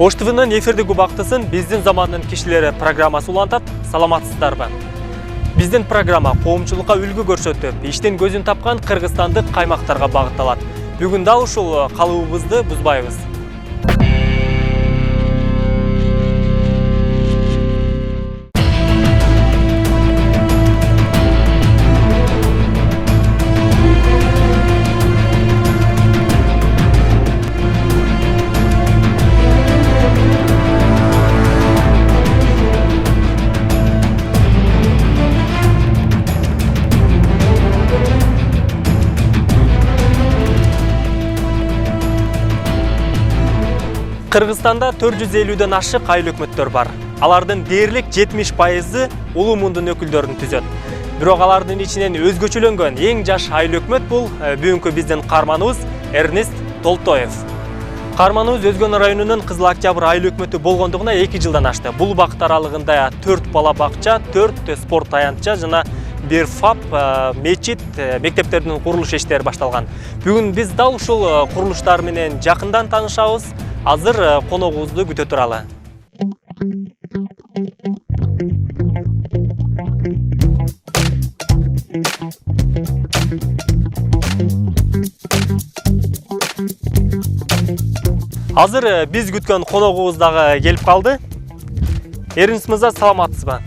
Ош ТВ'нин эфирдеги убактысын биздин замандын кишилери программасы улантат. Саламатсыздарбы? Биздин программа коомчулукка үлгү көрсөтүп, иштен көзүн тапкан кыргызстандык каймактарга багытталат. Бүгүн да ушул калыбыбызды бузбайбыз. Кыргызстанда 450ден ашык айыл өкмөттөр бар. Алардын дээрлик 70%-ы улуу мундун өкүлдөрүн түзөт. Бирок алардын ичинен өзгөчөлөнгөн эң жаш айыл өкмөт бул бүгүнкү биздин каарманыбыз Эрнест Толтоев. Каарманыбыз Өзгөн районунун Кызыл Октябрь айыл өкмөтү болгондугуна 2 жылдан ашты. Бул убакыт аралыгында 4 бала бакча, 4 спорт аянтча жана бир ФАП, мечит, мектептердин курулуш иштери башталган. Бүгүн биз дал ушул курулуштар менен жакындан таанышабыз. Азыр коногубузду күтө туралы. Азыр биз күткөн коногубуз дагы келип калды. Эрнест мырза, саламатсызбы?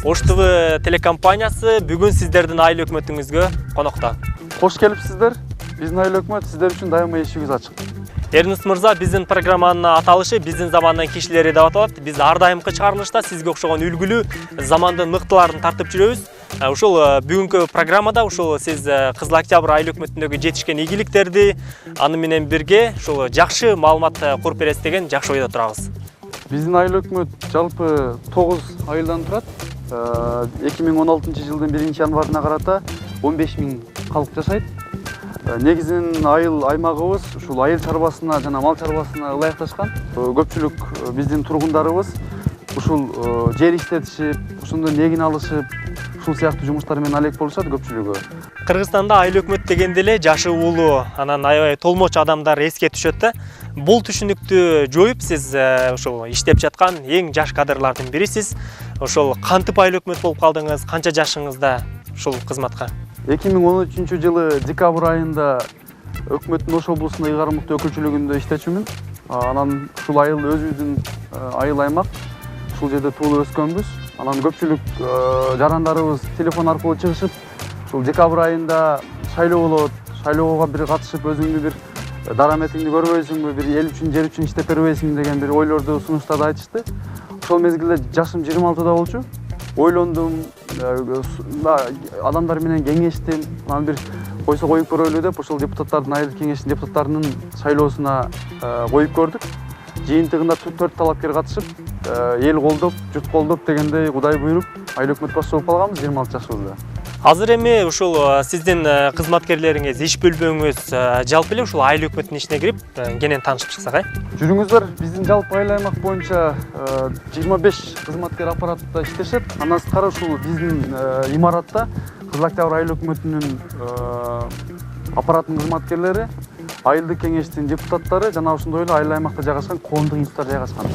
Ош ТВ телекомпаниясы бүгүн сиздердин айыл өкмөтүңүзгө конокто. Кош келипсиздер. Биздин айыл өкмөт сиздер үчүн дайыма эшигибиз ачык. Эрнест мырза, биздин программанын аталышы биздин замандын кишилери деп аталат. Биз ар дайымкы чыгарылышта сизге окшогон үлгүлүү замандын мыктыларын тартып жүрөбүз. Ушул бүгүнкү программада ушул сиз Кызыл Октябрь айыл өкмөтүндөгү жетишкен ийгиликтерди, аны менен бирге ушул жакшы маалымат куруп бересиз деген жакшы ойдо турабыз. Биздин айыл өкмөт жалпы 9 айылдан турат. 2016 жылдын 1 январына карата 15 000 калк жашайт. Негизинен айыл аймагыбыз ушул айыл чарбасына жана мал чарбасына ылайыкташкан. Көпчүлүк биздин тургундарыбыз ушул жер иштетишип, ушундон эгин алышып, ушул сыяктуу жумуштар менен алек болушат көпчүлүгү. Кыргызстанда айыл өкмөт дегенде эле жашы улуу, анан аябай толмоч адамдар эске түшөт да. Бул түшүнүктү жоюп, сиз ушул иштеп жаткан эң жаш кадрлардын бирисиз. Ошол кантип айыл өкмөт болуп калдыңыз? Канча жашыңызда ушул кызматка? 2013 жылы декабрь айында өкмөттүн Ош облусунда ыйгарымдуу өкүлчүлүгүндө иштечүмүн. Анан ушул айыл өзүбүздүн айыл аймак. Ушул жерде туулуп өскөнбүз. Анан көпчүлүк жарандарыбыз телефон аркылуу чыгышып, ушул декабрь айында шайлоо болот. Шайлоого бир катышып, өзүңдү бир дараметиңди көрбөйсүңбү, бир эл үчүн, жер үчүн иштеп бербейсиңби деген бир ойлорду, сунуштарды айтышты. Ошол мезгилде жашым 26да болчу. Ойлондум, адамдар менен кеңештим, анан бир койсо коюп көрөлү деп ошол депутаттардын айыл кеңешинин депутаттарынын шайлоосуна коюп көрдүк. Жыйынтыгында 4 талапкер катышып, эл колдоп, журт колдоп дегендей Кудай буйруп, айыл өкмөт башчысы болуп калганбыз 26 жашыбызда. Азыр эми ушул сиздин кызматкерлериңиз, иш бөлбөңүз жалпы эле ушул айыл өкмөтүнүн ичине кирип, кенен таанышып чыксак, Жүрүңүздөр, биздин жалпы айыл аймак боюнча 25 кызматкер аппаратта иштешет. Андан сырткары ушул биздин имаратта Кызыл Октябрь айыл өкмөтүнүн аппараттын кызматкерлери, айылдык кеңештин депутаттары жана ошондой эле айыл аймакта жайгашкан коомдук институттар жайгашкан.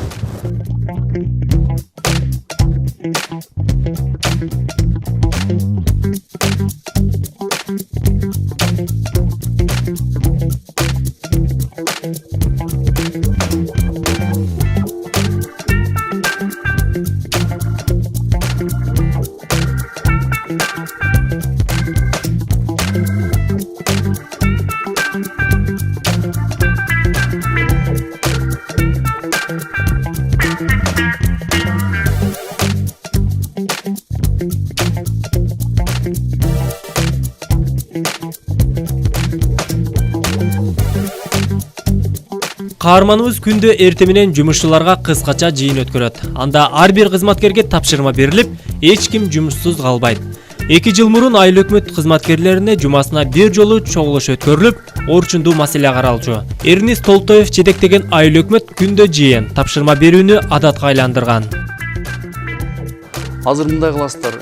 Каарманыбыз күндө эрте менен жумушчуларга кыскача жыйын өткөрөт. Анда ар бир кызматкерге тапшырма берилип, эч ким жумушсуз калбайт. 2 жыл мурун айыл өкмөт кызматкерлерине жумасына бир жолу чогулуш өткөрүлүп, орчундуу маселе каралчу. Эрнест Толтоев жетектеген айыл өкмөт күндө жыйын тапшырма берүүнү адатка айландырган. Азыр мындай кыласыздар,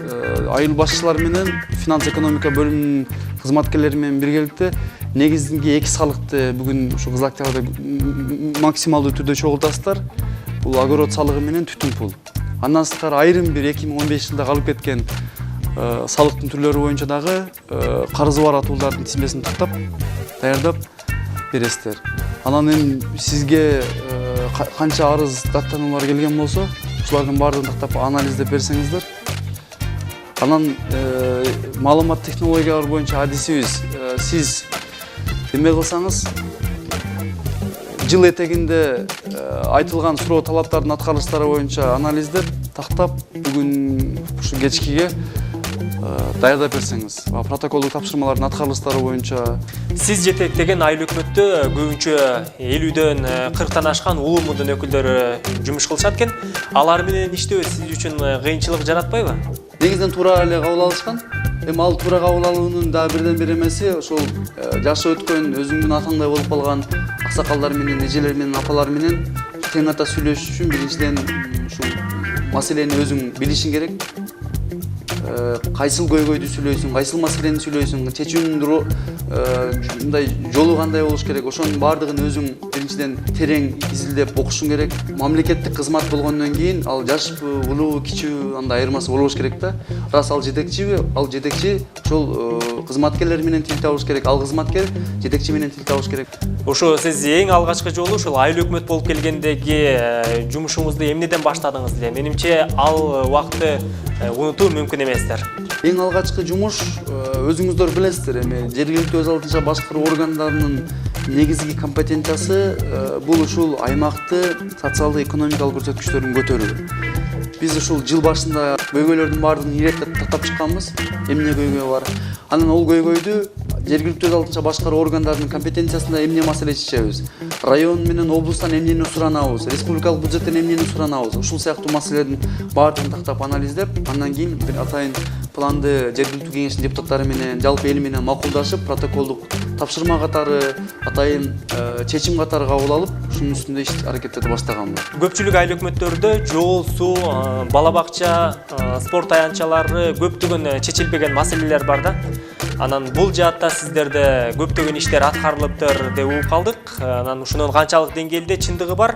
айыл башчылары менен финанс экономика бөлүмүнүн кызматкерлери менен биргеликте негизги эки салыкты бүгүн ушу Кызыл Октябрда максималдуу түрдө чогултасыздар. Бул огород салыгы менен түтүн пул. Андан сырткары айрым бир 2015 жылда калып кеткен салыктын түрлөрү боюнча дагы карызы бар атуулдардын тизмесин тактап даярдап бересиздер. Анан эми сизге канча арыз даттануулар келген болсо, ушулардын баардыгын тактап анализдеп берсеңиздер. Анан маалымат технологиялары боюнча адисибиз, сиз эме кылсаңыз, жыл этегинде айтылган суроо талаптардын аткарылыштары боюнча анализдеп тактап бүгүн ушу кечкиге даярдап берсеңиз, протоколдук тапшырмалардын аткарылыштары боюнча. Сиз жетектеген айыл өкмөттө көбүнчө 50дөн 40тан ашкан улуу мундун өкүлдөрү жумуш кылышат экен. Алар менен иштөө сиз үчүн кыйынчылык жаратпайбы? Негизинен туура эле кабыл алышкан. Эми ал туура кабыл алуунун да бирден бир эмеси ошол жашы өткөн өзүңдүн атаңдай болуп калган аксакалдар менен, эжелер менен, апалар менен тең ата сүйлөшүш үчүн биринчиден ушул маселени өзүң билишиң керек. Кайсыл көйгөйдү сүйлөйсүң, кайсыл маселени сүйлөйсүң, чечүүнүн мындай жолу кандай болуш керек, ошонун баардыгын өзүң биринчиден терең изилдеп окушуң керек. Мамлекеттик кызмат болгондон кийин ал жашпы, улуу, кичүү андай айырмасы болбош керек да. Рас ал жетекчиби, ал жетекчи ошол кызматкерлер менен тил табыш керек, ал кызматкер жетекчи менен тил табыш керек. Ошо сиз эң алгачкы жолу ушул айыл өкмөт болуп келгендеги жумушуңузду эмнеден баштадыңыз эле? Менимче ал убакытты унутуу мүмкүн эместер. Эң алгачкы жумуш өзүңүздөр билесиздер, эми жергиликтүү өз алдынча башкаруу органдарынын негизги компетенциясы бул ушул аймакты социалдык экономикалык көрсөткүчтөрүн көтөрүү. Биз ушул жыл башында көйгөйлөрдүн баардыгын иреттеп тактап чыкканбыз. Эмне көйгөй бар? Анан ол көйгөйдү жергиликтүү өз алдынча башкаруу органдарынын компетенциясында эмне маселе чечебиз? Район менен облустан эмнени суранабыз? Республикалык бюджеттен эмнени суранабыз? Ушул сыяктуу маселелердин баардыгын тактап анализдеп, андан кийин бир атайын планды жергиликтүү кеңештин депутаттары менен, жалпы эл менен макулдашып, протоколдук тапшырма катары, атайын чечим катары кабыл алып, ушунун үстүндө иш аракеттерди баштаганбыз. Көпчүлүк айыл өкмөттөрдө жол, суу, бала бакча, спорт аянтчалары көптөгөн чечилбеген маселелер бар да. Анан бул жаатта сиздерде көптөгөн иштер аткарылыптыр деп угуп калдык. Анан ушунун канчалык деңгээлде чындыгы бар?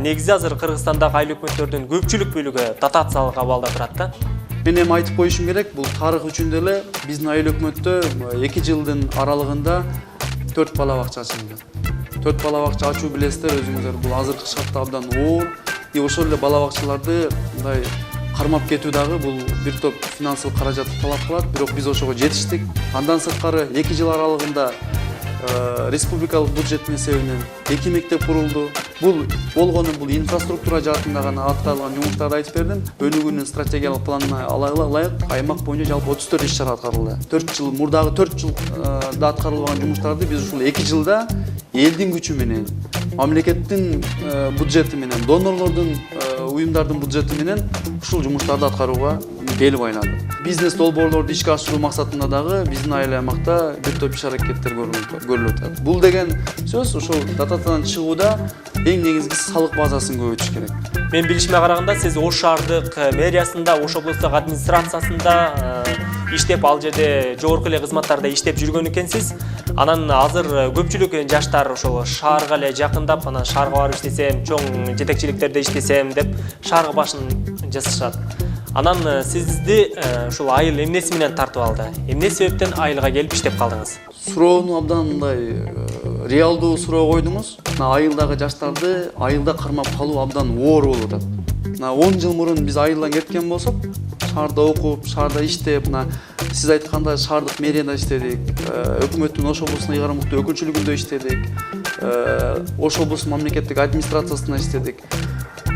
Негизи азыр Кыргызстандагы айыл өкмөттөрдүн көпчүлүк бөлүгү дотациялык абалда турат да. Мен эми айтып коюшум керек, бул тарых үчүн деле биздин айыл өкмөттө 2 жылдын аралыгында 4 бала бакча ачылды. 4 бала бакча ачуу билесиздер өзүңүздөр, бул азыркы шартта абдан оор. Ошол эле бала бакчаларды мындай кармап кетүү дагы бул бир топ финансылык каражатты талап кылат, бирок биз ошого жетиштик. Андан сырткары 2 жыл аралыгында республикалык бюджеттин эсебинен 2 мектеп курулду. Бул болгону бул инфраструктура жаатында гана аткарылган жумуштарды айтып бердим. Өнүгүүнүн стратегиялык планына ылайык аймак боюнча жалпы 34 иш-чара аткарылды. 4 жыл мурдагы 4 жылда аткарылган жумуштарды биз ушул 2 жылда элдин күчү менен, мамлекеттин бюджети менен, донорлордун, уюмдардын бюджети менен ушул жумуштарды аткарууга бел байланды. Бизнес долбоорлорду ишке ашыруу максатында дагы биздин айыл аймакта бир топ иш-аракеттер көрүлүп атат. Бул деген сөз ошол дотациядан чыгууда эң негизги салык базасын көбөйтүш керек. Мен билишиме караганда сиз Ош шаардык мэриясында, Ош облустук администрациясында иштеп, ал жерде жогорку эле кызматтарда иштеп жүргөн экенсиз. Анан азыр көпчүлүк жаштар ошол шаарга эле жакындап, анан шаарга барып иштесем, чоң жетекчиликтерде иштесем деп шаарга башын жасашат. Анан сизди ушул айыл эмнеси менен тартып алды? Эмне себептен айылга келип иштеп калдыңыз? Суроону абдан мындай реалдуу суроо койдуңуз. Айылдагы жаштарды айылда кармап калуу абдан оор болуп атат. 10 жыл мурун биз айылдан кеткен болсок, шаарда окуп, шаарда иштеп, сиз айткандай шаардык мэрияда иштедик, өкмөттүн Ош облусунун ыйгарымдуу өкүлчүлүгүндө иштедик, Ош облусунун мамлекеттик администрациясында иштедик.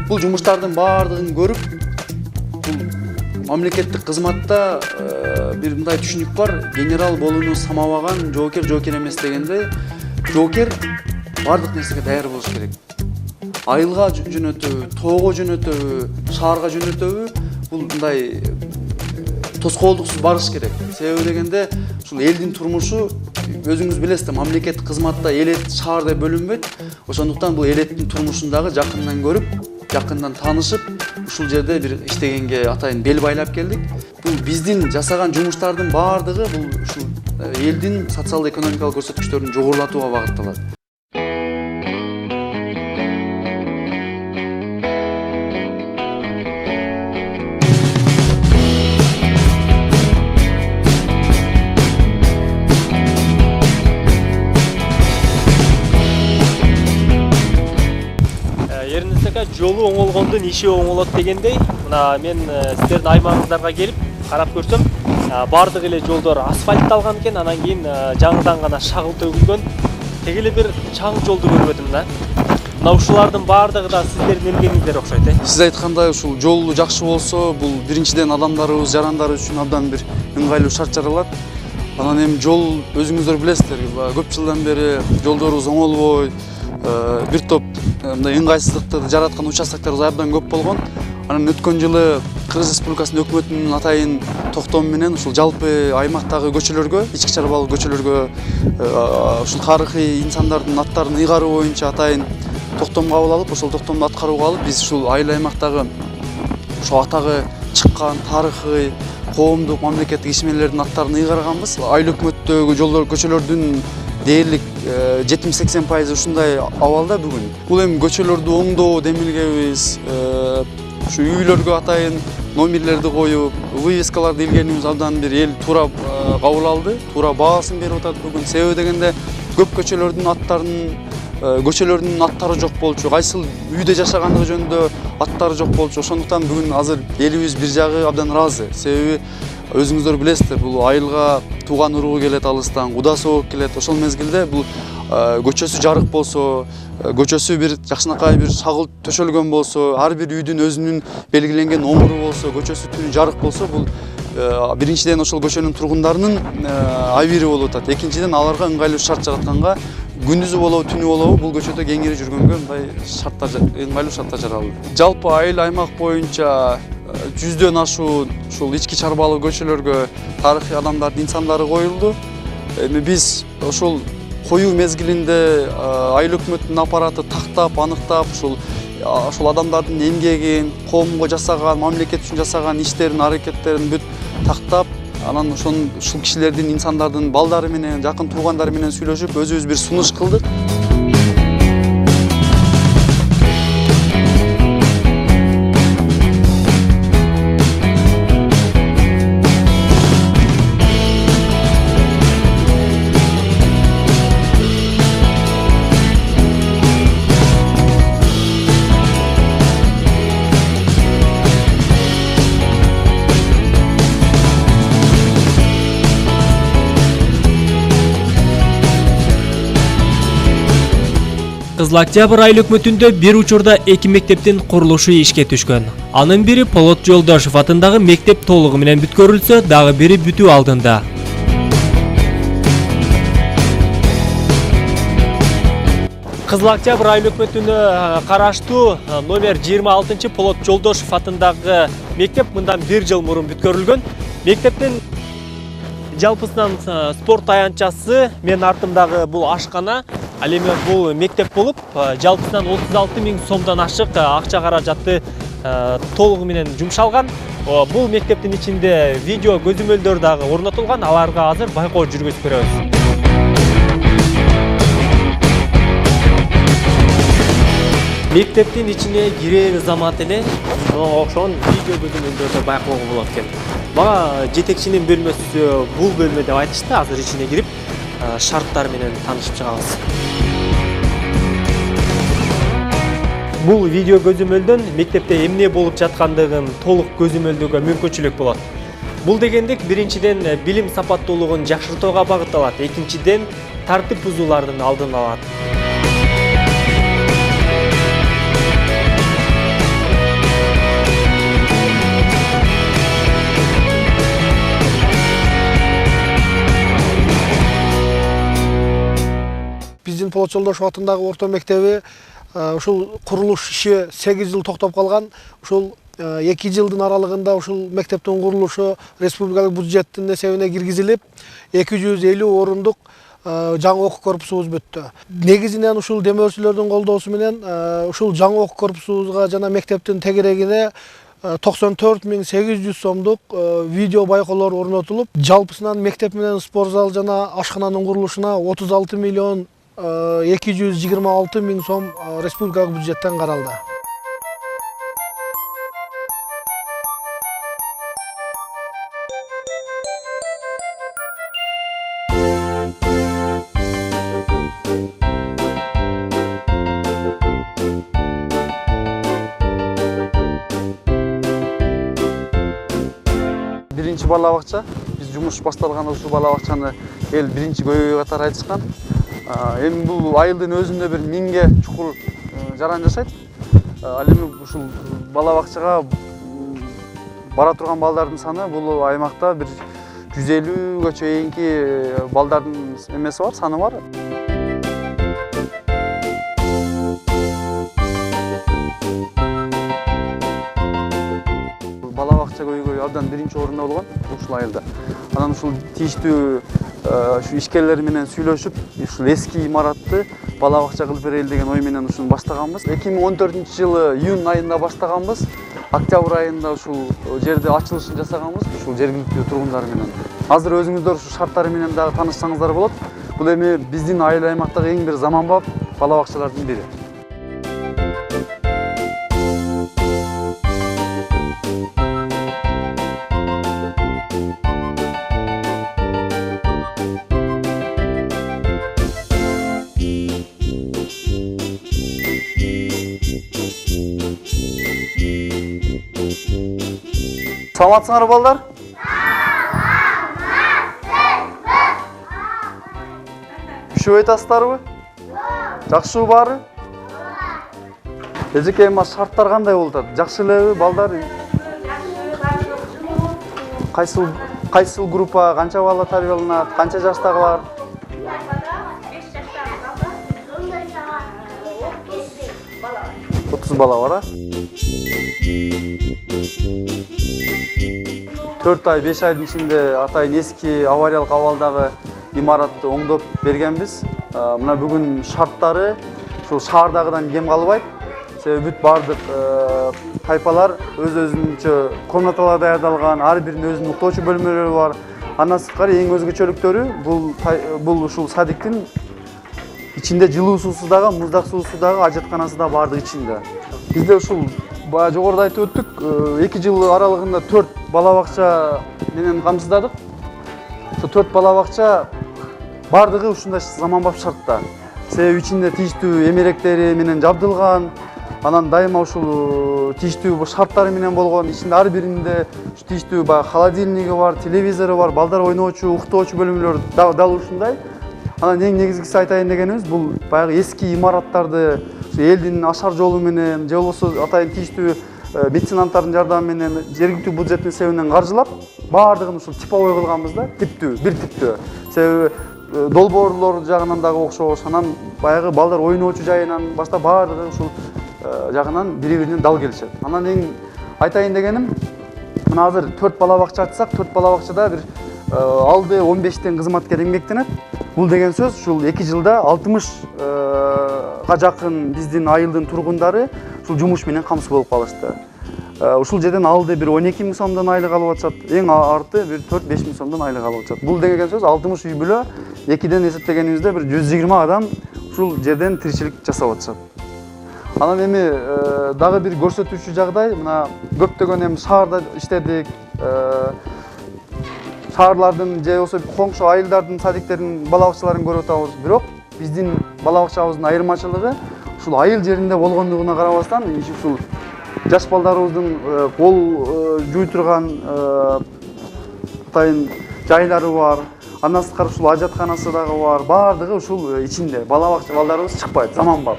Бул жумуштардын баардыгын көрүп, бул мамлекеттик кызматта бир мындай түшүнүк бар, генерал болууну самабаган жоокер эмес дегенде, жоокер баардык нерсеге даяр болуш керек. Айылга жөнөтөбү, тоого жөнөтөбү, шаарга жөнөтөбү, бул мындай тоскоолдуксуз барыш керек. Себеби дегенде, ушул элдин турмушу өзүңүз билесиздер, мамлекеттик кызматта элет шаардай бөлүнбөйт. Ошондуктан бул элеттин турмушун дагы жакындан көрүп, жакындан таанышып, ушул жерде бир иштегенге атайын бел байлап келдик. Бул биздин жасаган жумуштардын баардыгы бул ушул элдин социал-экономикалык көрсөткүчтөрүн жогорулатууга багытталат. Жолу оңолгондун иши оңолот дегендей, мына мен сиздердин аймагыңыздарга келип карап көрсөм, бардык эле жолдор асфальтталган экен, анан кийин жаңыдан гана шагыл төгүлгөн. Теги эле бир чаң жолду көрбөдүм да. Мына ушулардын бардыгы да сиздердин эмгегиңиздер окшойт, э? Сиз айткандай ушул жол жакшы болсо, бул биринчиден адамдарыбыз, жарандар үчүн абдан бир ыңгайлуу шарт жаралат. Анан эми жол өзүңүздөр билесиздер, көп жылдан бери жолдорубуз оңолбой, бир топ мындай ыңгайсыздыкты жараткан участоктор абдан көп болгон. Анан өткөн жылы Кыргыз Республикасынын өкмөтүнүн атайын токтому менен ушул жалпы аймактагы көчөлөргө, ички чарбалык көчөлөргө ушул тарыхый инсандардын аттарын ыйгаруу боюнча атайын токтом кабыл алып, ошол токтомду аткарууга алып, биз ушул айыл аймактагы ошол атагы чыккан тарыхый коомдук мамлекеттик ишмерлердин аттарын ыйгарганбыз. Айыл өкмөттөгү жолдор, көчөлөрдүн дээрлик 70-80% ушундай абалда бүгүн. Бул эми көчөлөрдү оңдоо демилгебиз, ушу үйлөргө атайын номерлерди коюп, вывескаларды илгенибиз абдан бир эл туура кабыл алды, туура баасын берип атат бүгүн. Себеби дегенде көп көчөлөрдүн аттары жок болчу, кайсыл үйдө жашагандыгы жөнүндө аттары жок болчу. Ошондуктан бүгүн азыр элибиз бир жагы абдан ыраазы. Себеби өзүңүздөр билесиздер, бул айылга тууган уругу келет алыстан, кудасы болуп келет. Ошол мезгилде бул көчөсү жарык болсо, көчөсү бир жакшынакай бир шагыл төшөлгөн болсо, ар бир үйдүн өзүнүн белгиленген номуру болсо, көчөсү түнү жарык болсо, бул биринчиден ошол көчөнүн тургундарынын абийири болуп атат. Экинчиден аларга ыңгайлуу шарт жаратканга, күндүзү болобу, түнү болобу, бул көчөдө кеңири жүргөнгө мындай ыңгайлуу шарттар жаралды. Жалпы айыл аймак боюнча 100дөн ашуун ушул ички чарбалык көчөлөргө тарыхый адамдардын инсандары коюлду. Эми биз ошол коюу мезгилинде айыл өкмөттүн аппараты тактап, аныктап, ошол адамдардын эмгегин, коомго жасаган, мамлекет үчүн жасаган иштерин, аракеттерин бүт тактап, анан ушул кишилердин, инсандардын балдары менен, жакын туугандары менен сүйлөшүп, өзүбүз бир сунуш кылдык. Кызыл Октябрь айыл өкмөтүндө бир учурда 2 мектептин курулушу ишке түшкөн. Анын бири Полот Жолдошов атындагы мектеп толугу менен бүткөрүлсө, дагы бири бүтүү алдында. Кызыл Октябрь айыл өкмөтүнө караштуу номер 26 Полот Жолдошов атындагы мектеп мындан 1 жыл мурун бүткөрүлгөн. Мектептин жалпысынан спорт аянтчасы, мен артымдагы бул ашкана, ал эми бул мектеп болуп, жалпысынан 36 000 сомдон ашык акча каражатты толугу менен жумшалган. Бул мектептин ичинде видео көзөмөлдөр дагы орнотулган, аларга азыр байкоо жүргүзүп көрөбүз. Мектептин ичине кирер замат эле ошон видео көзөмөлдөрдө байкоого болот экен. Мага жетекчинин бөлмөсү бул бөлмө деп айтышты. Азыр ичине кирип шарттар менен таанышып чыгабыз. Бул видео көзөмөлдөн мектепте эмне болуп жаткандыгын толук көзөмөлдөөгө мүмкүнчүлүк болот. Бул дегендик биринчиден билим сапаттуулугун жакшыртууга багытталат, экинчиден тартип бузуулардын алдын алат. Биздин Полот Жолдошов атындагы орто мектеби ушул курулуш иши 8 жыл токтоп калган. Ушул 2 жылдын аралыгында ушул мектептин курулушу республикалык бюджеттин эсебине киргизилип, 250 орундук жаңы окуу корпусубуз бүттү. Негизинен ушул демөөрчүлөрдүн колдоосу менен ушул жаңы окуу корпусубузга жана мектептин тегерегине 94.800 сомдук видео байкоолор орнотулуп, жалпысынан мектеп менен спорт зал жана ашкананын курулушуна 36.226.000 сом республикалык бюджеттен каралды. Биринчи бала бакча, биз жумуш башталганда ушул бала бакчаны эл биринчи көйгөй катары айтышкан. Эми бул айылдын өзүндө бир 1000ге чукул жаран жашайт. Ал эми ушул бала бакчага бара турган балдардын саны бул аймакта бир 150гө чейинки балдардын эмеси бар, саны бар. Бала бакча көйгөй абдан биринчи орунда болгон ушул айылда. Анан ушул тийиштүү ишкерлер менен сүйлөшүп, ушул эски имаратты бала бакча кылып берели деген ой менен ушуну баштаганбыз. 2014-жылы июнь айында баштаганбыз. Октябрь айында ушул жерде ачылышын жасаганбыз, ушул жергиликтүү тургундар менен. Азыр өзүңүздөр ушул шарттары менен дагы таанышсаңыздар болот. Бул эми биздин айыл аймактагы эң бир заманбап бала бакчалардын бири. Саламатсыңар балдар? Үшүп айтасыздарбы? Жакшыбы баары? Эжеке эми шарттар кандай болуп атат? Жакшы элеби балдар? Кайсыл группа, канча бала тарбияланат, канча жаштагылар? 30 бала бар, а? 4 ай, 5 айдын ичинде атайын эски авариялык абалдагы имаратты оңдоп бергенбиз. Мына бүгүн шарттары ушул шаардагыдан кем калбайт. Себеби бүт бардык тайпалар өз-өзүнчө комнаталар даярдалган, ар биринин өзүнүн уктоочу бөлмөлөрү бар. Андан сырткары эң өзгөчөлүктөрү бул ушул садиктин ичинде жылуу суусу дагы, муздак суусу дагы, ажатканасы да бардык ичинде. Бизде ушул баягы жогоруда айтып өттүк, 2 жыл аралыгында 4 бала бакча менен камсыздадык. Ошо 4 бала бакча бардыгы ушундай заманбап шартта. Себеби ичинде тийиштүү эмеректери менен жабдылган, анан дайыма ушул тийиштүү шарттары менен болгон, ичинде ар биринде тийиштүү баягы холодильниги бар, телевизору бар, балдар ойноочу, уктоочу бөлмөлөр дал ушундай. Анан эң негизгиси айтайын дегенибиз, бул баягы эски имараттарды элдин ашар жолу менен, же болбосо атайын тийиштүү меценаттардын жардамы менен, жергиликтүү бюджеттин эсебинен каржылап, баардыгын ушул типовой кылганбыз да, типтүү, бир типтүү. Себеби долбоорлор жагынан дагы окшош, анан баягы балдар ойноочу жайынан баштап баардыгы ушул жагынан бири-биринен дал келишет. Анан эң айтайын дегеним, мына азыр 4 бала бакча ачсак, 4 бала бакчада бир алды 15тен кызматкер эмгектенет. Бул деген сөз ушул 2 жылда 60га жакын биздин айылдын тургундары ушул жумуш менен камсыз болуп калышты. Ушул жерден алды бир 12 000 сомдон айлык алып атышат, эң арты бир 4-5 000 сомдон айлык алып атышат. Бул деген сөз 60 үй бүлө, 2ден эсептегенибизде бир 120 адам ушул жерден тиричилик жасап атышат. Анан эми дагы бир көрсөтүүчү жагдай, мына көптөгөн эми шаарда иштедик, шаарлардын же болбосо коңшу айылдардын садиктеринин бала бакчаларын көрүп атабыз. Бирок биздин бала бакчабыздын айырмачылыгы ушул айыл жеринде болгондугуна карабастан, ушул жаш балдарыбыздын кол жууй турган атайын жайлары бар. Андан сырткары ушул ажатканасы дагы бар. Баардыгы ушул ичинде. Бала бакча балдарыбыз чыкпайт, заманбап.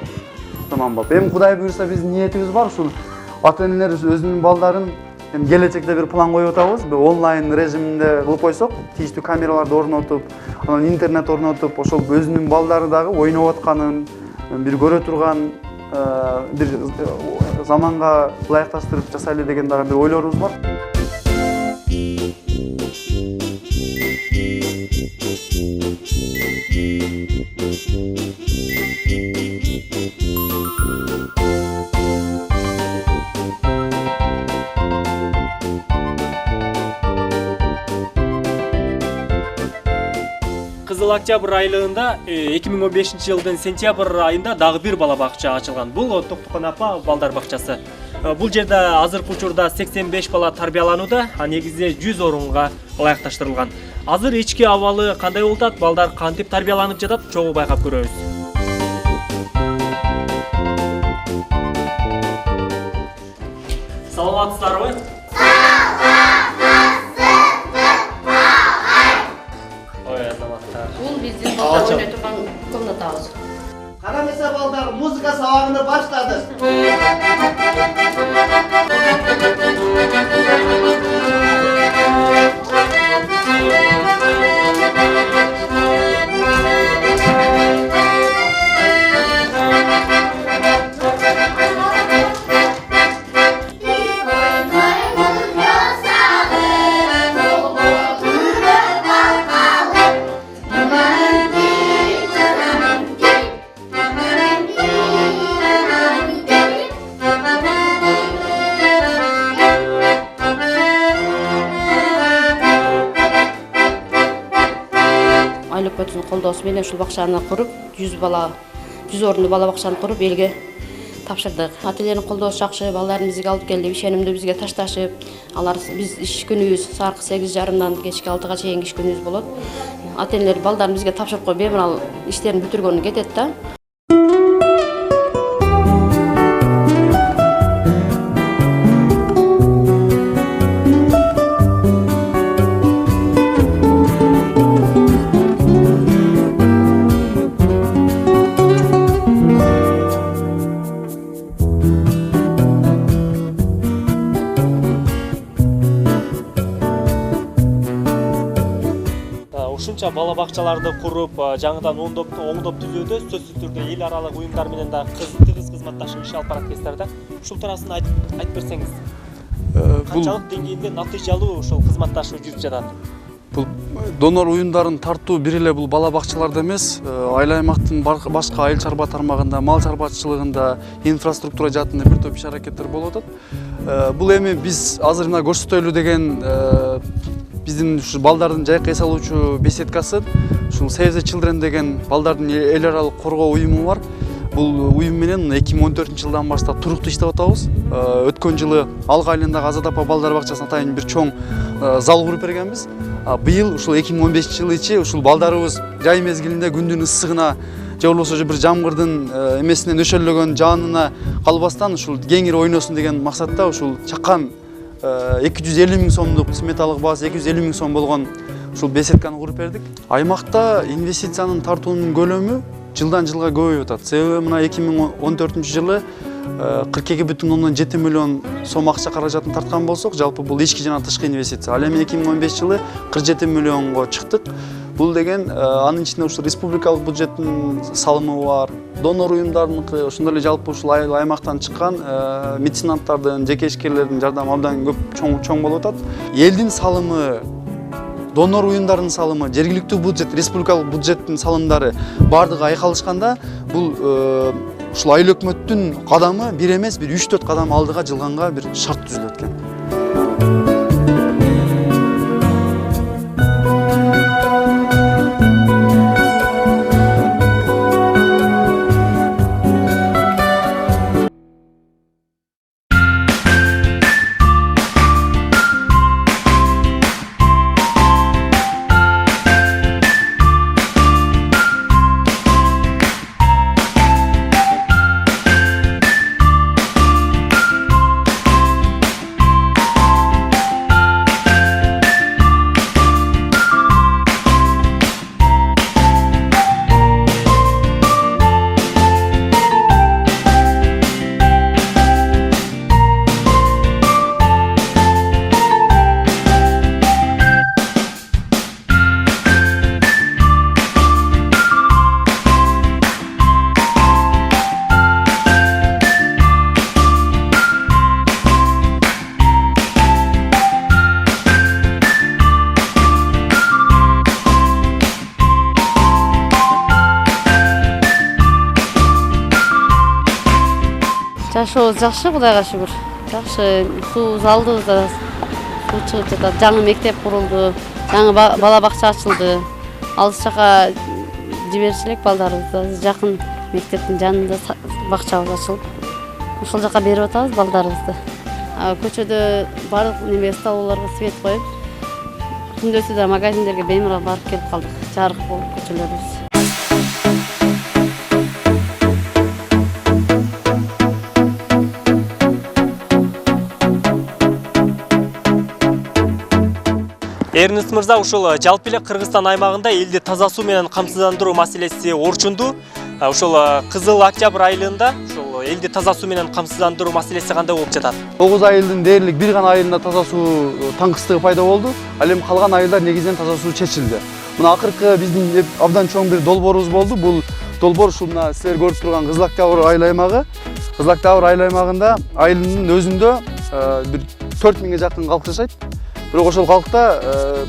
Эми Кудай буйрса биздин ниетибиз бар, ушул ата-энелер өзүнүн балдарын келечекте бир план коюп атабыз. Онлайн режиминде кылып койсок, тийиштүү камераларды орнотуп, анан интернет орнотуп, ошол өзүнүн балдары дагы ойноп атканын бир көрө турган, бир заманга ылайыкташтырып жасайлы деген дагы бир ойлорубуз бар. Кызыл Октябрь айлыгында 2015 жылдын сентябрь айында дагы бир бала бакча ачылган. Бул Токтукан апа балдар бакчасы. Бул жерде азыркы учурда 85 бала тарбияланууда, а негизинде 100 орунга ылайыкташтырылган. Азыр ички абалы кандай болуп атат, балдар кантип тарбияланып жатат, чогуу байкап көрөбүз. Саламатсыздарбы? Бул биздин балдар ойной турган комнатабыз. Караңыздар балдар, музыка сабагына баштады. Айлыкмөттүн колдоосу менен ушул бакчаны куруп, 100 орунду бала бакчаны куруп элге тапшырдык. Ата-энелердин колдоосу жакшы, балдарын бизге алып келди, ишенимдүү бизге ташташып, алар биз иш күнүбүз саат 8:30-дан кечки 6-га чейин иш күнүбүз болот. Ата-энелер балдарын бизге тапшырып коюп, бемурал иштерин бүтүргөнү кетет да. Ушунча бала бакчаларды куруп, жаңыдан оңдоп түзүүдө сөзсүз түрдө эл аралык уюмдар менен да тыгыз кызматташып иш алып барат экенсиздер да. Ушул турасын айтып берсеңиз. Канчалык деңгээлде натыйжалуу ушул кызматташуу жүрүп жатат? Бул донор уюмдарын тартуу бир эле бул бала бакчаларда эмес, айыл аймактын башка айыл чарба тармагында, мал чарбачылыгында, инфраструктура жаатында бир топ иш аракеттер болуп атат. Бул эми биз азыр мына көрсөтөлү деген биздин ушу балдардын жайкы эс алуучу беседкасы, ушул Save the Children деген балдардын эл аралык коргоо уюму бар. Бул уюм менен 2014-жылдан баштап туруктуу иштеп атабыз. Өткөн жылы Алга айылындагы Азат апа балдар бакчасына атайын бир чоң зал куруп бергенбиз. Быйыл ушул 2015-жылы ичи ушул балдарыбыз жай мезгилинде күндүн ысыгына же болбосо бир жамгырдын эмесинен өшөлөгөн жаанына калбастан ушул кеңири ойносун деген максатта ушул чакан 250 000 сомдук сметалык баасы 250 000 сом болгон ушул беседканы куруп бердик. Аймакта инвестициянын тартуунун көлөмү жылдан жылга көбөйүп атат. Себеби мына 2014-жылы 42,7 миллион сом акча каражатын тарткан болсок, жалпы бул ички жана тышкы инвестиция. Ал эми 2015-жылы 47 миллионго чыктык. Бул деген анын ичинде ушул республикалык бюджеттин салымы бар, донор уюмдарыныкы, ошондой эле жалпы ушул аймактан чыккан меценаттардын, жеке ишкерлердин жардамы абдан көп чоң болуп атат. Элдин салымы, донор уюмдардын салымы, жергиликтүү бюджет, республикалык бюджеттин салымдары бардыгы айкалышканда, бул ушул айыл өкмөттүн кадамы бир эмес, бир 3-4 кадам алдыга жылганга бир шарт түзүлөт экен. Жашообуз жакшы, Кудайга шүгүр. Жакшы, суу залдыбыз да суу чыгып жатат. Жаңы мектеп курулду, жаңы бала бакча ачылды. алыс жака жиберчү элек балдарыбызды. Жакын мектептин жанында бакчабыз ачылып, ошол жака берип атабыз балдарыбызды. Көчөдө барлык неме столовоолорго свет коюп, күндөсү да магазиндерге беймарал барып келип калдык. Жарык болуп көчөлөрүбүз. Эрнест мырза, ушул жалпы эле Кыргызстан аймагында элди таза суу менен камсыздандыруу маселеси орчунду. Ушул Кызыл Октябрь айылында ушул элди таза суу менен камсыздандыруу маселеси кандай болуп жатат? 9 айылдын дээрлик бир гана айылында таза суу таңкыстыгы пайда болду. Ал эми калган айылдар негизинен таза суу чечилди. Мына акыркы биздин абдан чоң бир долбоорубуз болду. Бул долбоор ушул мына силер көрүп турган Кызыл Октябрь айыл аймагы. Кызыл Октябрь айыл аймагында айылдын өзүндө бир 4000ге жакын калк жашайт. Бирок ошол калкта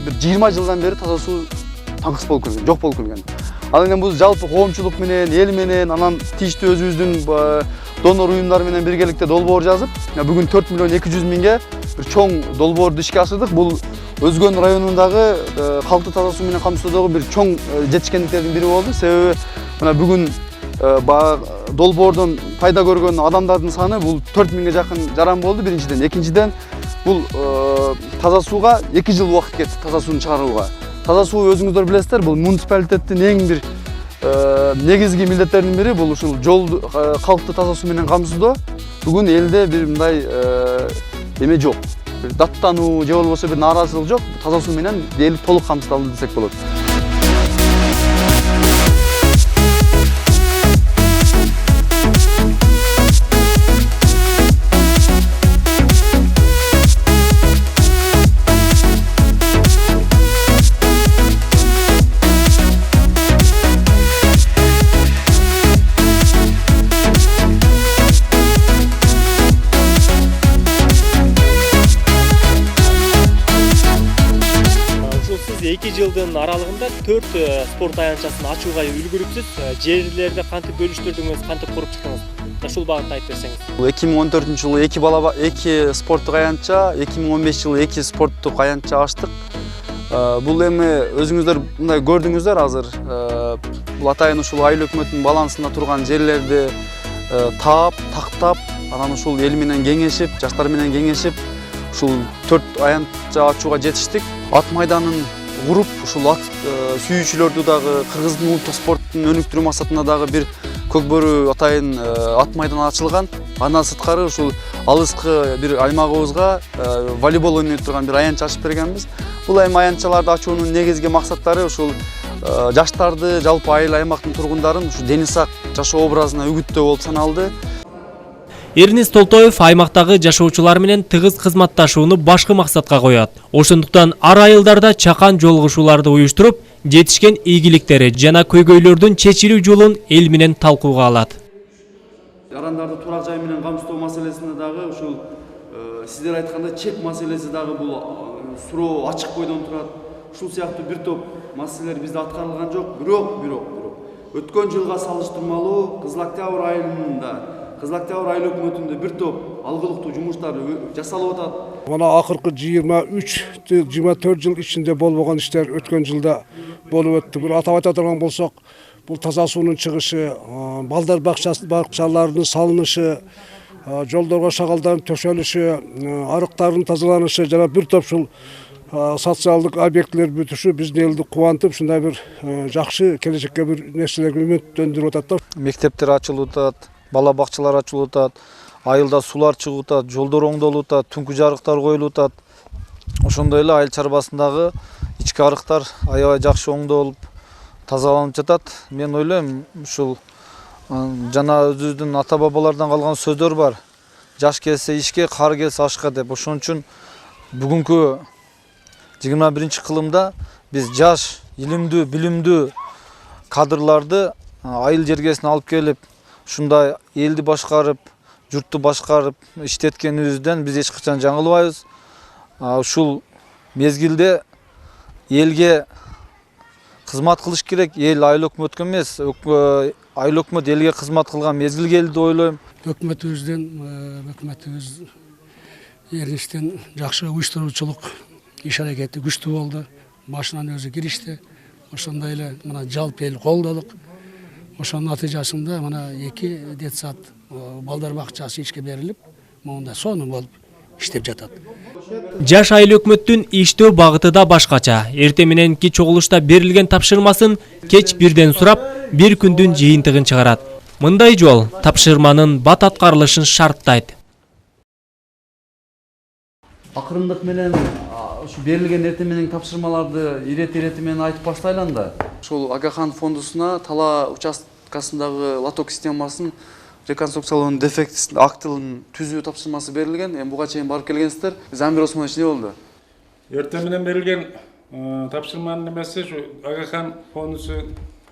бир 20 жылдан бери таза суу таңкыс болуп келген, жок болуп келген. Ал эми бул жалпы коомчулук менен, эл менен, анан тийиштүү өзүбүздүн донор уюмдар менен биргеликте долбоор жазып, бүгүн 4 миллион 200 миңге бир чоң долбоорду ишке ашырдык. Бул Өзгөн районундагы калкты таза суу менен камсыздоодогу бир чоң жетишкендиктердин бири болду. Себеби мына бүгүн долбоордон пайда көргөн адамдардын саны бул 4 миңге жакын жаран болду биринчиден. Экинчиден бул таза сууга 2 жыл убакыт кетти таза сууну чыгарууга. Таза суу өзүңүздөр билесиздер, бул муниципалитеттин эң бир негизги милдеттеринин бири бул ушул жол калкты таза суу менен камсыздоо. Бүгүн элде бир мындай эме жок. Бир даттануу же болбосо бир нааразычылык жок. Таза суу менен дээрлик толук камсыздалды десек болот. Эки жылдын аралыгында 4 спорт аянтчасын ачууга үлгүрүпсүз. Жерлерди кантип бөлүштүрдүңүз, кантип куруп чыктыңыз? Ушул багытта айтып берсеңиз. 2014-жылы 2 спорттук аянтча, 2015-жылы 2 спорттук аянтча ачтык. Бул эми өзүңүздөр мындай көрдүңүздөр азыр. Бул атайын ушул айыл өкмөтүнүн балансында турган жерлерди тактап, анан ушул эл менен кеңешип, жаштар менен кеңешип, ушул 4 аянтча ачууга жетиштик. Ат майданын куруп, ушул ат сүйүүчүлөрдү дагы кыргыздын улуттук спорттун өнүктүрүү максатында дагы бир көкбөрү атайын ат майдан ачылган. Андан сырткары ушул алыскы бир аймагыбызга волейбол ойной турган бир аянтча ачып бергенбиз. Бул эми аянтчаларды ачуунун негизги максаттары ушул жаштарды, жалпы айыл аймактын тургундарын ушу дени сак жашоо образына үгүттөө болуп саналды. Эрнест Толтоев аймактагы жашоочулар менен тыгыз кызматташууну башкы максатка коёт. Ошондуктан ар айылдарда чакан жолугушууларды уюштуруп, жетишкен ийгиликтери жана көйгөйлөрдүн чечилүү жолун эл менен талкууга алат. Жарандарды турак жай менен камсыздоо маселесинде дагы ушул сиздер айткандай чек маселеси дагы бул суроо ачык бойдон турат. Ушул сыяктуу бир топ маселелер бизде аткарылган жок. Бирок өткөн жылга салыштырмалуу Кызыл Октябрь айылында Кызыл Октябрь айыл өкмөтүндө бир топ алгылыктуу жумуштар жасалып атат. Мына акыркы 23-24 жыл ичинде болбогон иштер өткөн жылда болуп өттү. Бир атап айта турган болсок, бул таза суунун чыгышы, балдар бакчаларынын салынышы, жолдорго шагалдардын төшөлүшү, арыктардын тазаланышы жана бир топ ушул социалдык объектилер бүтүшү биздин элди кубантып, ушундай бир жакшы келечекке бир нерселерге үмүттөндүрүп атат. Мектептер ачылып атат, бала бакчалар ачылып атат, айылда сулар чыгып атат, жолдор оңдолуп атат, түнкү жарыктар коюлуп атат. Ошондой эле айыл чарбасындагы ички арыктар аябай жакшы оңдолуп, тазаланып жатат. Мен ойлойм, ушул жана өзүбүздүн ата бабалардан калган сөздөр бар. Жаш келсе ишке, кар келсе ашка деп. Ошон үчүн бүгүнкү 21-кылымда биз жаш, илимдүү, билимдүү кадрларды айыл жергесине алып келип, ушундай элди башкарып, журтту башкарып иштеткенибизден биз эч качан жаңылбайбыз. Ушул мезгилде элге кызмат кылыш керек. Эл айыл өкмөткө эмес, айыл өкмөт элге кызмат кылган мезгил келди деп ойлойм. Өкмөтүбүз Эрнесттин жакшы уюштуруучулук иш аракети күчтүү болду. Башынан өзү киришти. ошондой эле мына жалпы эл колдодук. Ошонун натыйжасында мына 2 детсад балдар бакчасы ишке берилип, монда сонун болуп иштеп жатат. Жаш айыл өкмөттүн иштөө багыты да башкача. Эртең мененки чогулушта берилген тапшырмасын кеч бирден сурап, бир күндүн жыйынтыгын чыгарат. Мындай жол тапшырманын бат аткарылышын шарттайт. Акырындык менен ушу берилген эртең менен тапшырмаларды ирети менен айтып баштайлы анда. Ушул Агахан фондусуна тала участкасындагы лоток системасын реконструкциялоонун дефектисин актылын түзүү тапшырмасы берилген. Эми буга чейин барып келгенсиздер. Замир Осмонович эмне болду? Эртең менен берилген тапшырманын эмеси ушу Агахан фондусу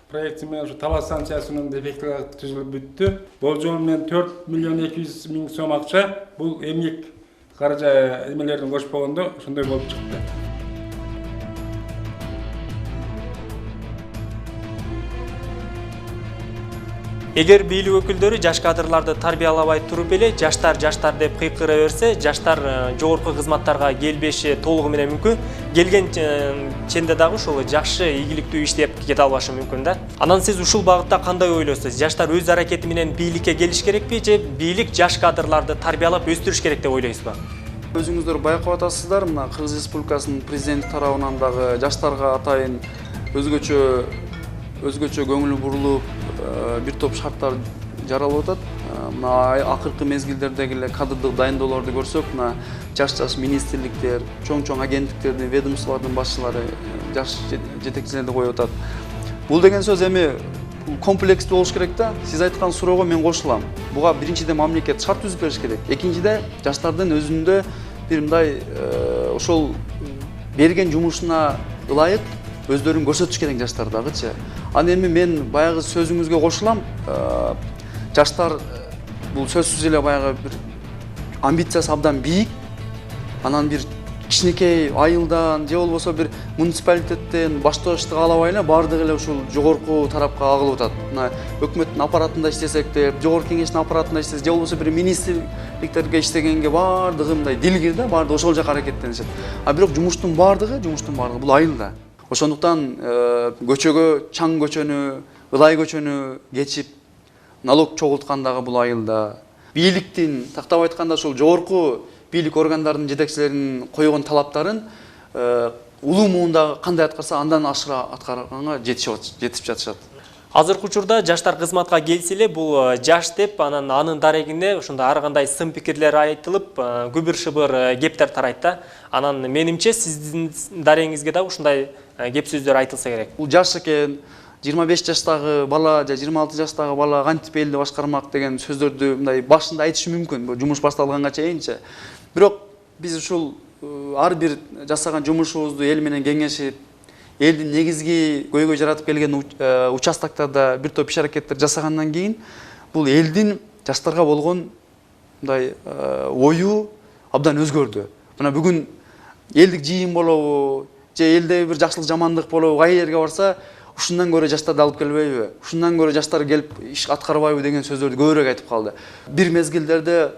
проекти менен ушу тала станциясынын дефекти түзүлүп бүттү. Болжол менен 4 миллион 200 миң сом акча. Бул эмгек каража эмелердин кошпогондо ошондой болуп чыкты. Эгер бийлик өкүлдөрү жаш кадрларды тарбиялабай туруп эле жаштар деп кыйкыра берсе, жаштар жогорку кызматтарга келбеши толугу менен мүмкүн. Келген ченде дагы ушул жакшы ийгиликтүү иштеп кете албашы мүмкүн да. Анан сиз ушул багытта кандай ойлойсуз? Жаштар өз аракети менен бийликке келиш керекпи же бийлик жаш кадрларды тарбиялап өстүрүш керек деп ойлойсузбу? Өзүңүздөр байкап атасыздар, мына Кыргыз Республикасынын президенти тарабынан дагы жаштарга атайын өзгөчө көңүл бурулуп, бир топ шарттар жаралып атат. Мына акыркы мезгилдердеги эле кадрдык дайындоолорду көрсөк, мына жаш министрликтер, чоң агенттиктердин, ведомстволордун башчылары, жаш жетекчилерди коюп атат. Бул деген сөз эми комплекстүү болуш керек да. Сиз айткан суроого мен кошулам. Буга биринчиден мамлекет шарт түзүп бериш керек. Экинчиде жаштардын өзүндө бир мындай ошол берген жумушуна ылайык өздөрүн көрсөтүш керек жаштар дагычы. Аны эми мен баягы сөзүңүзгө кошулам. Жаштар бул сөзсүз эле баягы бир амбициясы абдан бийик. Анан бир кичинекей айылдан же болбосо бир муниципалитеттен башташтык алабай эле баардыгы эле ушул жогорку тарапка агылып атат. Мына өкмөттүн аппаратында иштесек де, жогорку кеңештин аппаратында иштесек, же болбосо бир министрликтерге иштегенге баардыгы мындай дилгир да, баардыгы ошол жака аракеттенишет. А бирок жумуштун баардыгы бул айылда. Ошондуктан көчөгө, чаң көчөнү, ылай көчөнү кечип налог чогулткандагы бул айылда. Бийликтин, тактап айтканда ушул жогорку бийлик органдарынын жетекчилеринин койгон талаптарын улуу муунда кандай аткарса андан ашыра аткарганга жетип жатышат. Азыркы учурда жаштар кызматка келсе эле бул жаш деп анын дарегине ушундай ар кандай сын пикирлер айтылып, күбүр-шыбыр кептер тарайт да. Анан менимче сиздин дарегиңизге да ушундай кеп сөздөр айтылса керек. Бул жаш экен, 25 жаштагы бала же 26 жаштагы бала кантип элди башкармак деген сөздөрдү мындай башында айтышы мүмкүн, бул жумуш башталганга чейинчи. Бирок биз ушул ар бир жасаган жумушубузду эл менен кеңешип, элдин негизги көйгөй жаратып келген участоктарда бир топ иш аракеттер жасагандан кийин бул элдин жаштарга болгон мындай ою абдан өзгөрдү. Мына бүгүн элдик жыйын болобу же элде бир жакшылык жамандык болобу, кай жерге барса ушундан көрө жаштарды алып келбейби, ушундан көрө жаштар келип иш аткарбайбы деген сөздөрдү көбүрөөк айтып калды. Бир мезгилдерде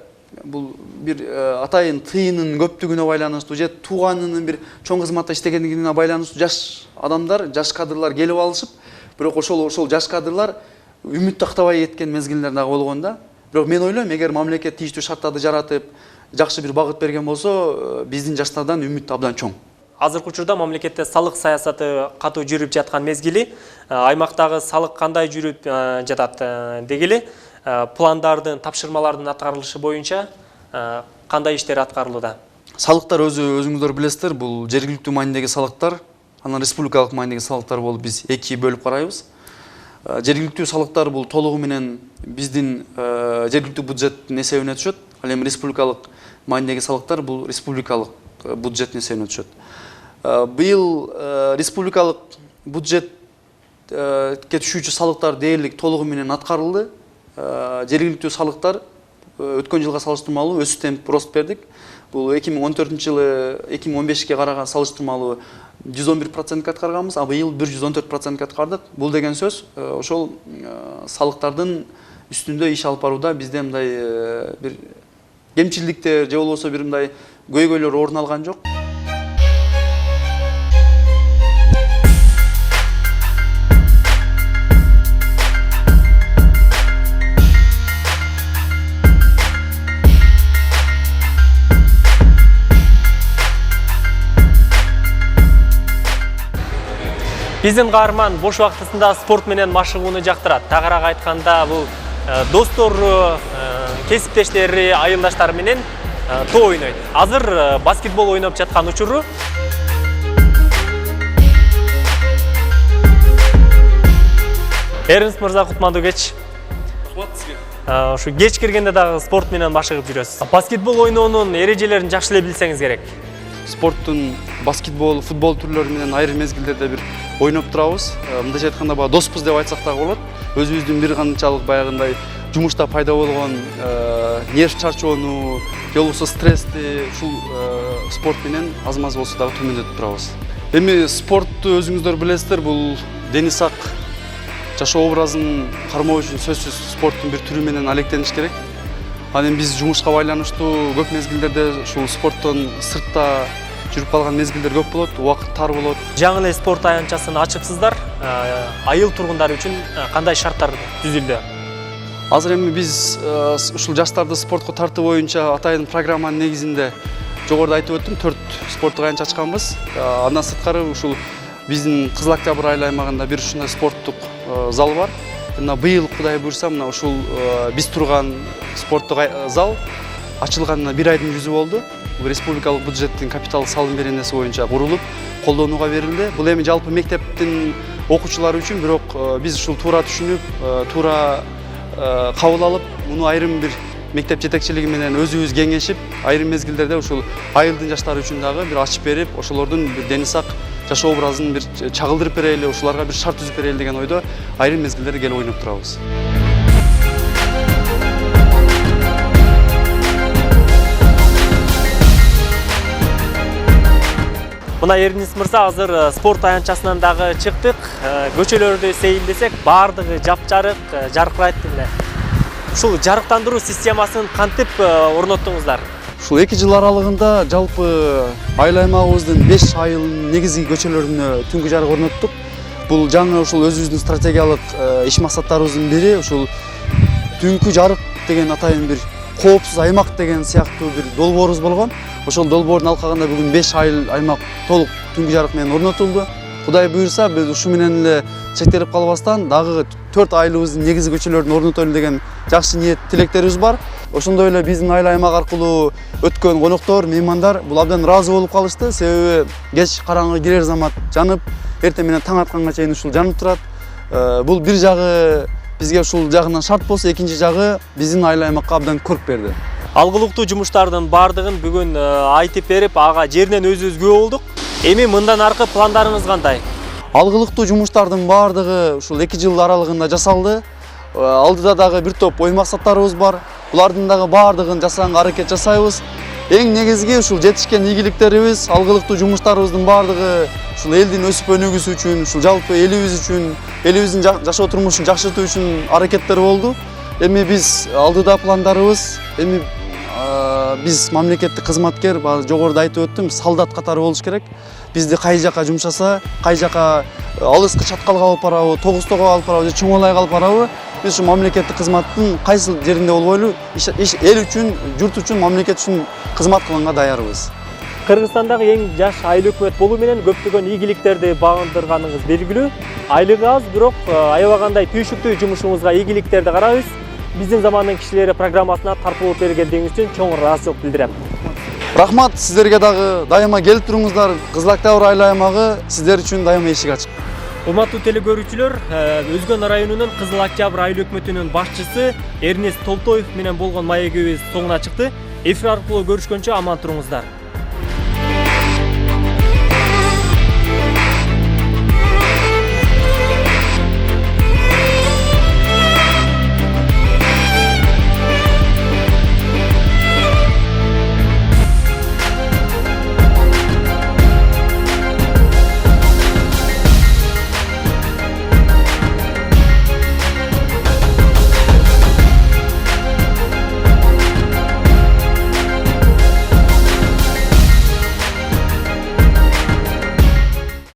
бул бир атайын тыйынын көптүгүнө байланыштуу же тууганынын бир чоң кызматта иштегендигине байланыштуу жаш адамдар, жаш кадрлар келип алышып, бирок ошол жаш кадрлар үмүт тактабай кеткен мезгилдер дагы болгон да. Бирок мен ойлойм, эгер мамлекет тийиштүү шарттарды жаратып, жакшы бир багыт берген болсо, биздин жаштардан үмүт абдан чоң. Азыркы учурда мамлекетте салык саясаты катуу жүрүп жаткан мезгили, аймактагы салык кандай жүрүп жатат дегили, пландардын, тапшырмалардын аткарылышы боюнча кандай иштер аткарылууда? Салыктар өзүңүздөр билесиздер, бул жергиликтүү маанидеги салыктар, анан республикалык маанидеги салыктар болуп биз эки бөлүп карайбыз. Жергиликтүү салыктар бул толугу менен биздин жергиликтүү бюджеттин эсебине түшөт. Ал эми республикалык маанидеги салыктар бул республикалык бюджеттин эсебине түшөт. Быйыл республикалык бюджетке түшүүчү салыктар дээрлик толугу менен аткарылды. Жергиликтүү салыктар өткөн жылга салыштырмалуу өсүш темп рост бердик. Бул 2014 жылы 2015ке караган салыштырмалуу 111% аткарганбыз, а быйыл 114% аткардык. Бул деген сөз ошол салыктардын үстүндө иш алып барууда бизде мындай бир кемчилдиктер же болбосо бир мындай көйгөйлөр орун алган жок. Биздин каарман бош убактысында спорт менен машыгууну жактырат. Тагыраак айтканда бул достору, кесиптештери, айылдаштары менен тоо ойнойт. Азыр баскетбол ойноп жаткан учуру. Эрнст мырза, кутмандуу кеч. Ушу кеч киргенде дагы спорт менен машыгып жүрөсүз. Баскетбол ойноонун эрежелерин жакшы эле билсеңиз керек. Спорттун баскетбол, футбол түрлөрү менен айрым мезгилдерде бир ойноп турабыз. Мындайча айтканда баягы доспуз деп айтсак дагы болот. Өзүбүздүн бир канчалык баягындай жумушта пайда болгон нерв чарчоону, же болбосо стрессти ушул спорт менен аз-маз болсо дагы төмөндөтүп турабыз. Эми спортту өзүңүздөр билесиздер, бул дени сак жашоо образын кармоо үчүн сөзсүз спорттун бир түрү менен алектениш керек. Анан биз жумушка байланыштуу көп мезгилдерде ушул спорттон сыртта жүрүп калган мезгилдер көп болот, убакыт тар болот. Жаңы эле спорт аянтчасын ачыпсыздар. Айыл тургундары үчүн кандай шарттар түзүлдү? Азыр эми биз ушул жаштарды спортко тартуу боюнча атайын программанын негизинде жогоруда айтып өттүм, 4 спорттук аянтча ачканбыз. Андан сырткары ушул биздин Кызыл Октябрь айыл аймагында бир ушундай спорттук зал бар. Мына быйыл Кудай буйрса, мына ушул биз турган спорттук зал ачылганына 1 айдын жүзү болду. Бул республикалык бюджеттин капитал салым беренеси боюнча курулуп, колдонууга берилди. Бул эми жалпы мектептин окуучулары үчүн, бирок биз ушул туура түшүнүп, туура кабыл алып, муну айрым бир мектеп жетекчилиги менен өзүбүз кеңешип, айрым мезгилдерде ушул айылдын жаштары үчүн дагы бир ачып берип, ошолордун бир дени сак жашоо образын бир чагылдырып берели, ушуларга бир шарт түзүп берели деген ойдо айрым мезгилдерде келип ойноп турабыз. Мына Эрнст мырза, азыр спорт аянтчасынан дагы чыктык. Көчөлөрдү сейилдесек, баардыгы жапжарык, жаркырайт эле. Ушул жарыктандыруу системасын кантип орноттуңуздар? Ушул 2 жыл аралыгында жалпы айыл аймагыбыздын 5 айылынын негизги көчөлөрүнө түнкү жарык орноттук. Бул жаңы ушул өзүбүздүн стратегиялык иш максаттарыбыздын бири. Ушул түнкү жарык деген атайын бир коопсуз аймак деген сыяктуу бир долбоорубуз болгон. Ошол долбоордун алкагында бүгүн 5 айыл аймак толук түнкү жарык менен орнотулду. Кудай буйрса, биз ушу менен эле чектелип калбастан дагы 4 айылыбыздын негизги көчөлөрүн орнотолу деген жакшы ниет, тилектерибиз бар. Ошондой эле биздин айыл аймак аркылуу өткөн коноктор, меймандар бул абдан ыраазы болуп калышты. Себеби кеч караңгы кирер замат жанып, эртең менен таң атканга чейин ушул жанып турат. Бул бир жагы бизге ушул жагынан шарт болсо, экинчи жагы биздин айыл аймакка абдан көрк берди. Алгылыктуу жумуштардын баардыгын бүгүн айтып берип, ага жеринен өзүбүз күбө болдук. Эми мындан аркы пландарыңыз кандай? Алгылыктуу жумуштардын баардыгы ушул 2 жыл аралыгында жасалды. Алдыда дагы бир топ ой максаттарыбыз бар. Булардын дагы баардыгын жасаганга аракет жасайбыз. Эң негизги ушул жетишкен ийгиликтерибиз, алгылыктуу жумуштарыбыздын баардыгы ушул элдин өсүп өнүгүүсү үчүн, ушул жалпы элибиз үчүн, элибиздин жашоо турмушун жакшыртуу үчүн аракеттер болду. Эми биз алдыда пландарыбыз, эми биз мамлекеттик кызматкер, жогоруда айтып өттүм, солдат катары болуш керек. Бизди кай жака жумшаса, кай жака алыскы чаткалга алып барабы, Тогустого алып барабы, же Чоңолайга алып барабы, биз ушу мамлекеттик кызматтын кайсы жеринде болбойлу, эл үчүн, журт үчүн, мамлекет үчүн кызмат кылганга даярбыз. Кыргызстандагы эң жаш айыл өкмөт болуу менен көптөгөн ийгиликтерди багындырганыңыз белгилүү. Айлыгы аз, бирок аябагандай түйшүктүү жумушуңузга ийгиликтерди карайбыз. Биздин замандын кишилери программасына тартып алып бергендигиңиз үчүн чоң ыраазычылык билдирем. Рахмат, сиздерге дагы дайыма келип туруңуздар. Кызыл Октябрь айыл аймагы сиздер үчүн дайыма эшик ачык. Урматтуу телекөрүүчүлөр, Өзгөн районунун Кызыл Октябрь айыл өкмөтүнүн башчысы Эрнст Толтоев менен болгон маегибиз соңуна чыкты. Эфир аркылуу көрүшкөнчө аман туруңуздар.